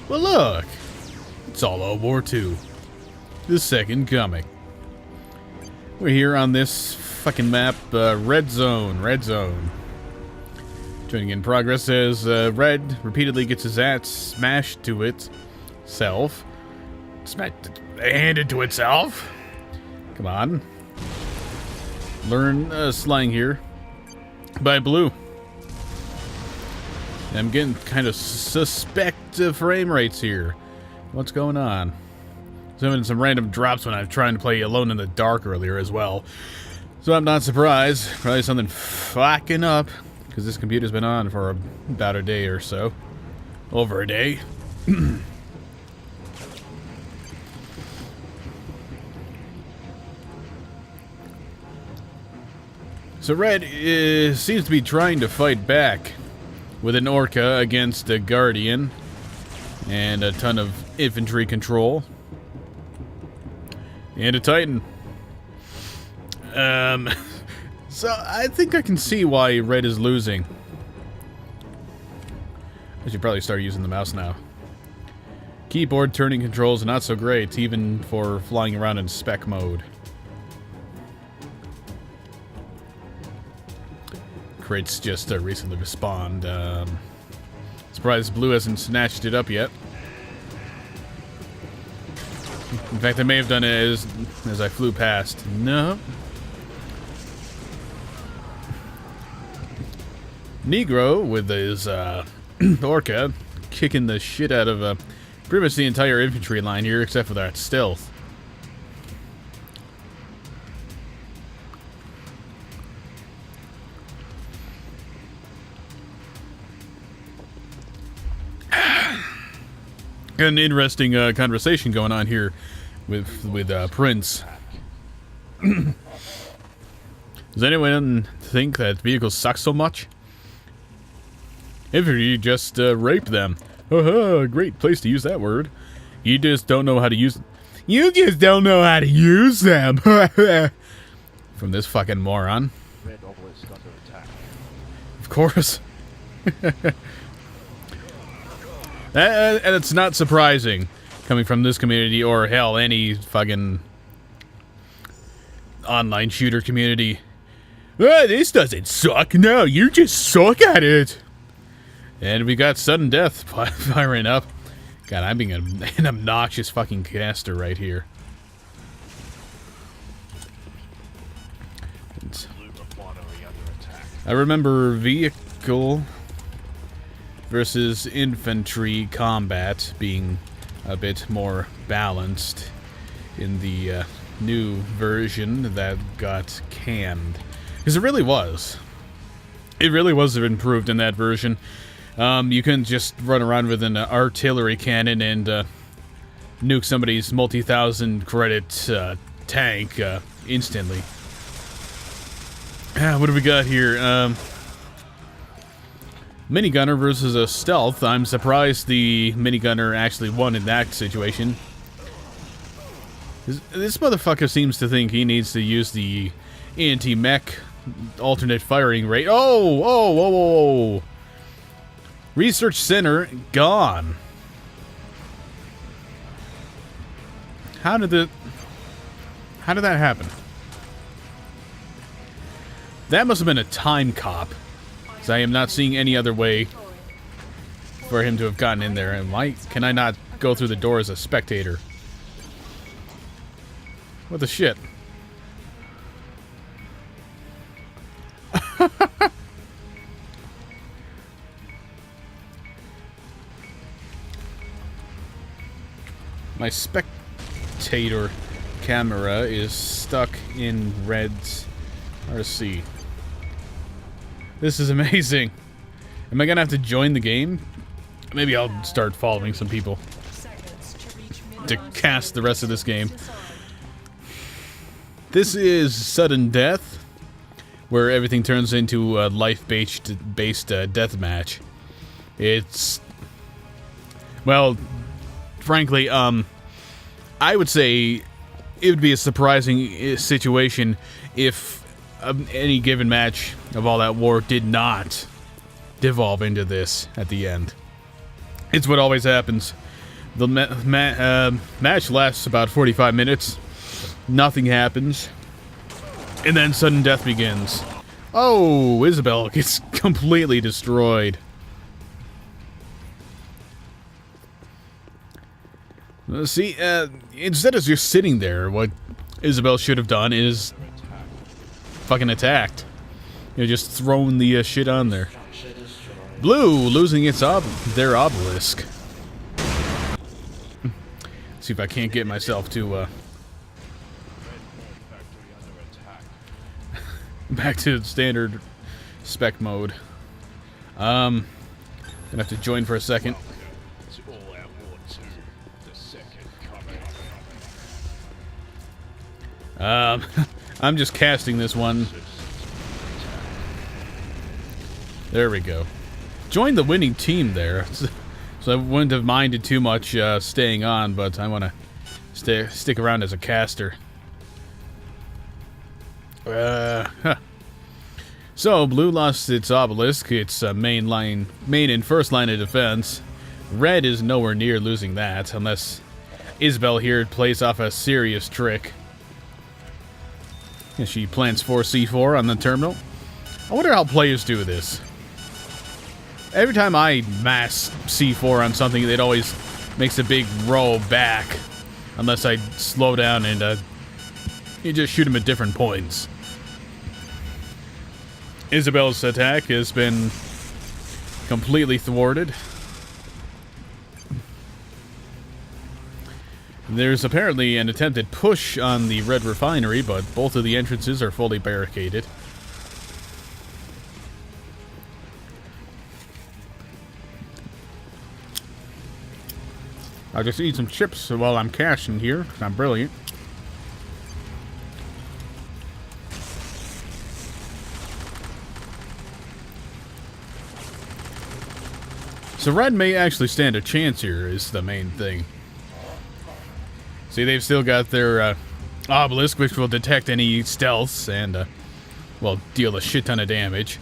Well, look. It's all World War II. The second coming. We're here on this fucking map, Red Zone. Red Zone. Training in progress as Red repeatedly gets his ass smashed to itself. Handed to itself? Come on. Learn slang here. By Blue. I'm getting kind of suspect frame rates here. What's going on? Having some random drops when I was trying to play Alone in the Dark earlier as well. So I'm not surprised. Probably something fucking up. Because this computer's been on for about a day or so. Over a day. So Red seems to be trying to fight back with an Orca against a Guardian and a ton of infantry control and a Titan. So I think I can see why Red is losing. I should probably start using the mouse now. Keyboard turning controls are not so great, even for flying around in spec mode. Crates just recently respawned. Surprised Blue hasn't snatched it up yet. In fact, I may have done it as I flew past. No. Negro with his Orca kicking the shit out of pretty much the entire infantry line here, except for that stealth. Got an interesting conversation going on here with Prince. Does anyone think that vehicles suck so much? If you just raped them. Great place to use that word. You just don't know how to use them. You just don't know how to use them. From this fucking moron. Red always got her attack. Of course. And it's not surprising, coming from this community, or hell, any fucking online shooter community. This doesn't suck. No, you just suck at it. And we got sudden death firing up. God, I'm being an obnoxious fucking caster right here. I remember vehicle versus infantry combat being a bit more balanced in the new version that got canned. Because it really was. It really was improved in that version. You couldn't just run around with an artillery cannon and nuke somebody's multi-thousand credit tank instantly. What do we got here? Minigunner versus a stealth. I'm surprised the minigunner actually won in that situation. This motherfucker seems to think he needs to use the anti-mech alternate firing rate. Whoa. Research center gone. How did that happen? That must have been a time cop. Because I am not seeing any other way for him to have gotten in there. And why can I not go through the door as a spectator? What the shit? My spectator camera is stuck in Red's RC. This is amazing. Am I gonna have to join the game? Maybe I'll start following some people to cast the rest of this game. This is sudden death, where everything turns into a life-based deathmatch. It's, well, frankly, I would say it would be a surprising situation if any given match of All Out War did not devolve into this at the end. It's what always happens. The match lasts about 45 minutes. Nothing happens. And then sudden death begins. Oh, Isabel gets completely destroyed. See, instead of just sitting there, what Isabel should have done is fucking attacked. You know, just thrown the shit on there. Blue losing its their obelisk. See if I can't get myself to back to standard spec mode. Gonna have to join for a second. I'm just casting this one. There we go. Join the winning team there. So I wouldn't have minded too much staying on, but I want to stick around as a caster. So blue lost its obelisk, its main and first line of defense. Red is nowhere near losing that, unless Isabel here plays off a serious trick. And she plants 4 C4 on the terminal. I wonder how players do this. Every time I mass C4 on something, it always makes a big roll back. Unless I slow down and you just shoot them at different points. Isabel's attack has been completely thwarted. There's apparently an attempted push on the red refinery, but both of the entrances are fully barricaded. I'll just eat some chips while I'm caching here. I'm brilliant. So red may actually stand a chance here, is the main thing. See, they've still got their obelisk, which will detect any stealths and, well, deal a shit ton of damage.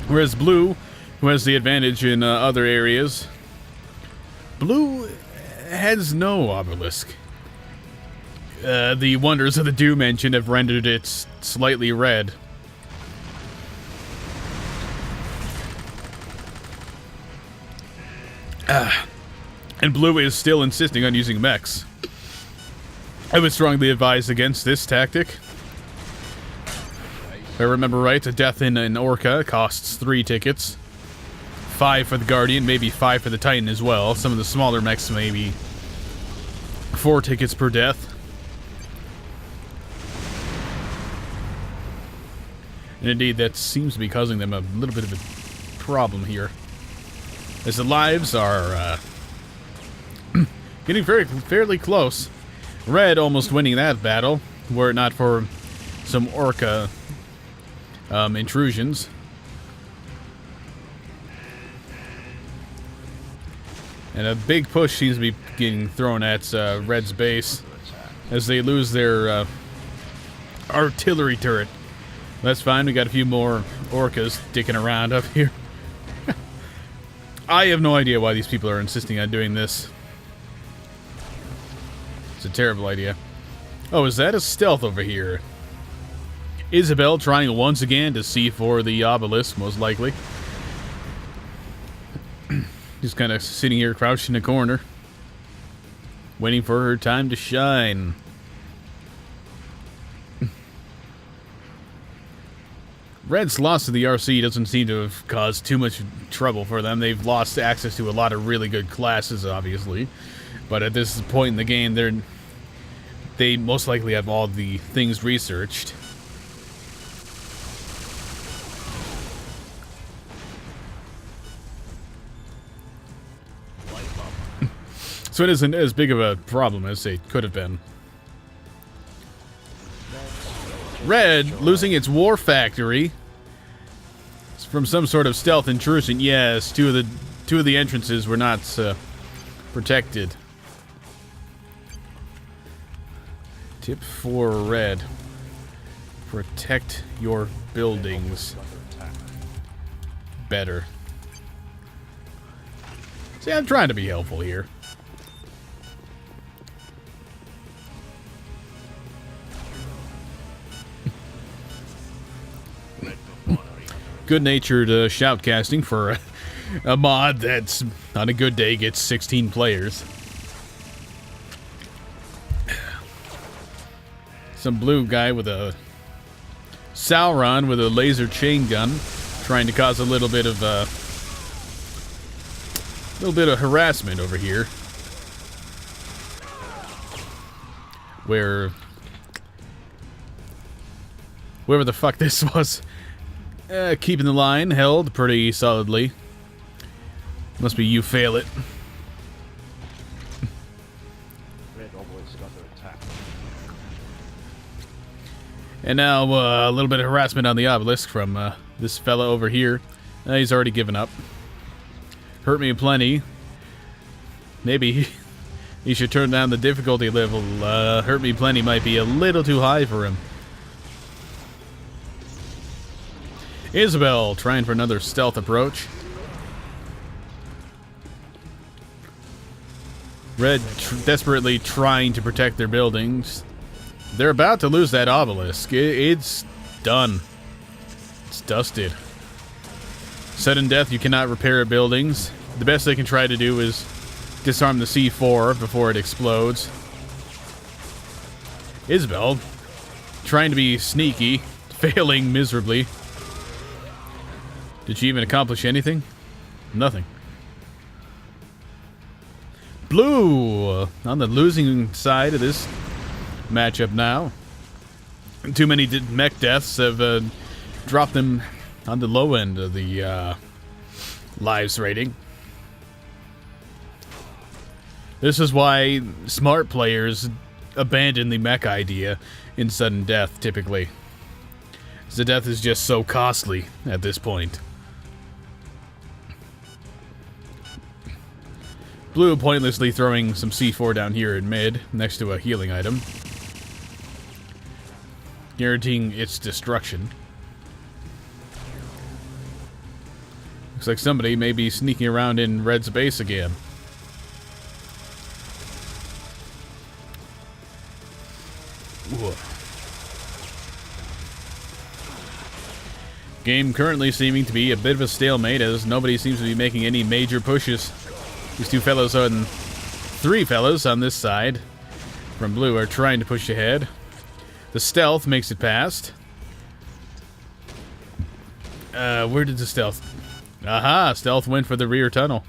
Whereas blue, who has the advantage in other areas, blue has no obelisk. The wonders of the Doom engine have rendered it slightly red. And blue is still insisting on using mechs. I would strongly advise against this tactic. If I remember right, a death in an Orca costs 3 tickets. 5 for the Guardian, maybe 5 for the Titan as well. Some of the smaller mechs maybe 4 tickets per death. And indeed, that seems to be causing them a little bit of a problem here. As the lives are getting fairly close. Red almost winning that battle, were it not for some Orca intrusions. And a big push seems to be getting thrown at Red's base as they lose their artillery turret. That's fine, we got a few more Orcas dicking around up here. I have no idea why these people are insisting on doing this. It's a terrible idea. Oh, is that a stealth over here? Isabel trying once again to C4 the obelisk, most likely. Just kind of sitting here crouched in a corner, waiting for her time to shine. Red's loss to the RC doesn't seem to have caused too much trouble for them. They've lost access to a lot of really good classes, obviously. But at this point in the game, they most likely have all the things researched. So it isn't as big of a problem as it could have been. Red losing its war factory from some sort of stealth intrusion. Yes, two of the entrances were not protected. Tip for Red: protect your buildings better. See, I'm trying to be helpful here. Good-natured shoutcasting for a mod that's, on a good day, gets 16 players. Some blue guy with a Sauron with a laser chain gun, trying to cause a little bit of harassment over here. Wherever the fuck this was. Keeping the line held pretty solidly. Must be you fail it. Red obelisk under attack. And now a little bit of harassment on the obelisk from this fella over here. He's already given up. Hurt me plenty. Maybe he should turn down the difficulty level. Hurt me plenty might be a little too high for him. Isabel trying for another stealth approach. Red desperately trying to protect their buildings. They're about to lose that obelisk. It's done. It's dusted. Sudden death, you cannot repair buildings. The best they can try to do is disarm the C4 before it explodes. Isabel trying to be sneaky, failing miserably. Did she even accomplish anything? Nothing. Blue on the losing side of this matchup now. Too many mech deaths have dropped them on the low end of the lives rating. This is why smart players abandon the mech idea in sudden death, typically. The death is just so costly at this point. Blue pointlessly throwing some C4 down here in mid, next to a healing item, guaranteeing its destruction. Looks like somebody may be sneaking around in Red's base again. Whoa. Game currently seeming to be a bit of a stalemate, as nobody seems to be making any major pushes. These two fellows and three fellows on this side from blue are trying to push ahead. The stealth makes it past. Where did the stealth? Aha! Stealth went for the rear tunnel.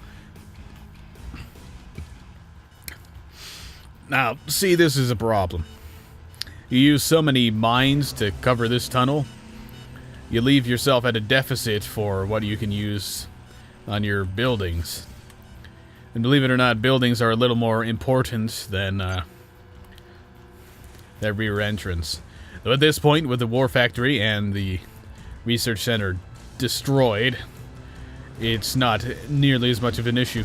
Now, see, this is a problem. You use so many mines to cover this tunnel, you leave yourself at a deficit for what you can use on your buildings. And believe it or not, buildings are a little more important than their rear entrance. Though at this point, with the war factory and the research center destroyed, it's not nearly as much of an issue.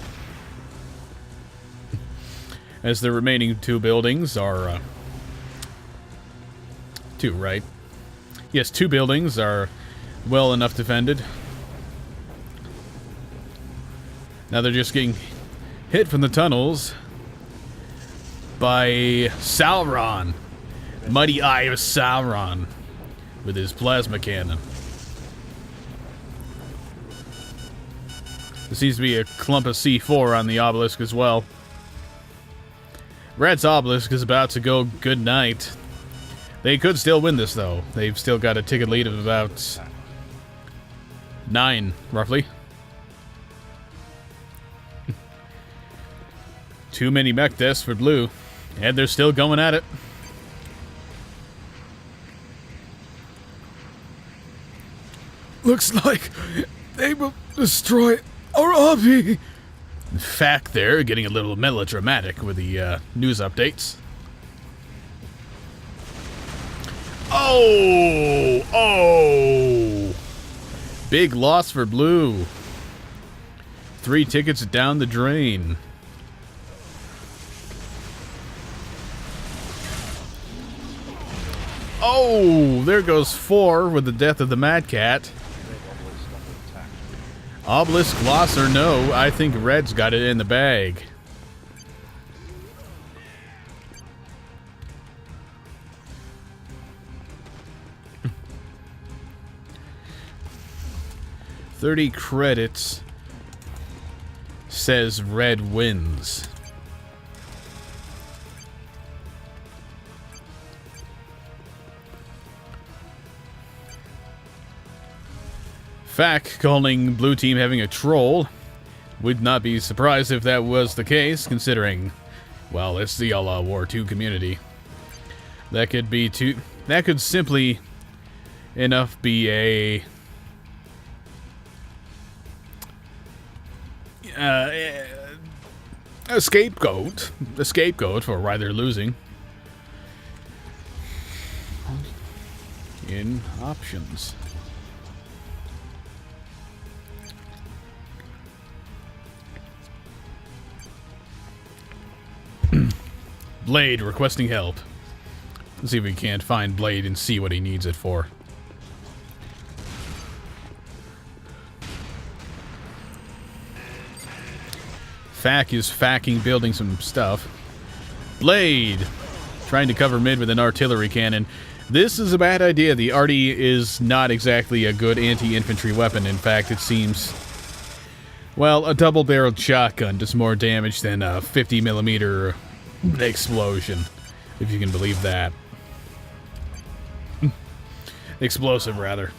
As the remaining two buildings are... two, right? Yes, two buildings are well enough defended. Now they're just getting hit from the tunnels by Sauron. Mighty Eye of Sauron with his plasma cannon. There seems to be a clump of C4 on the obelisk as well. Red's obelisk is about to go good night. They could still win this, though. They've still got a ticket lead of about 9, roughly. Too many mech deaths for blue, and they're still going at it. Looks like they will destroy our army. In fact, they're getting a little melodramatic with the news updates. Oh! Oh! Big loss for blue. 3 tickets down the drain. Oh, there goes 4 with the death of the Mad Cat. Obelisk, loss or no, I think Red's got it in the bag. $30 credits says Red wins. Fac calling blue team having a troll. Would not be surprised if that was the case, considering, well, it's the War 2 community. That could be that could simply enough be a scapegoat for why they're losing. In options. Blade requesting help. Let's see if we can't find Blade and see what he needs it for. Fac is facking, building some stuff. Blade trying to cover mid with an artillery cannon. This is a bad idea. The arty is not exactly a good anti-infantry weapon. In fact, it seems, well, a double-barreled shotgun does more damage than a 50mm explosion, if you can believe that. Explosive, rather.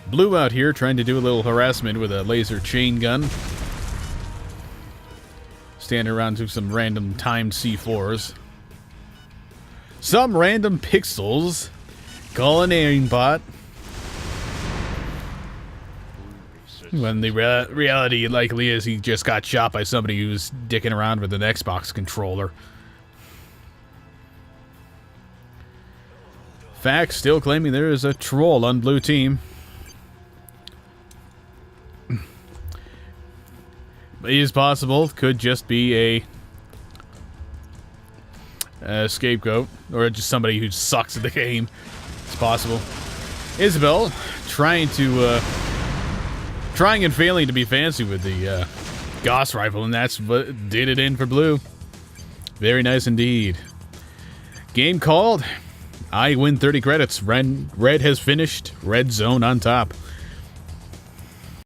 Blue out here trying to do a little harassment with a laser chain gun. Standing around to some random timed C4s. Some random pixels. Call an aimbot. When the reality likely is he just got shot by somebody who's dicking around with an Xbox controller. Fact still claiming there is a troll on blue team. It is possible. Could just be a scapegoat. Or just somebody who sucks at the game. It's possible. Isabel trying and failing to be fancy with the Gauss rifle, and that's what did it in for blue. Very nice indeed. Game called. I win 30 credits. Red has finished. Red zone on top.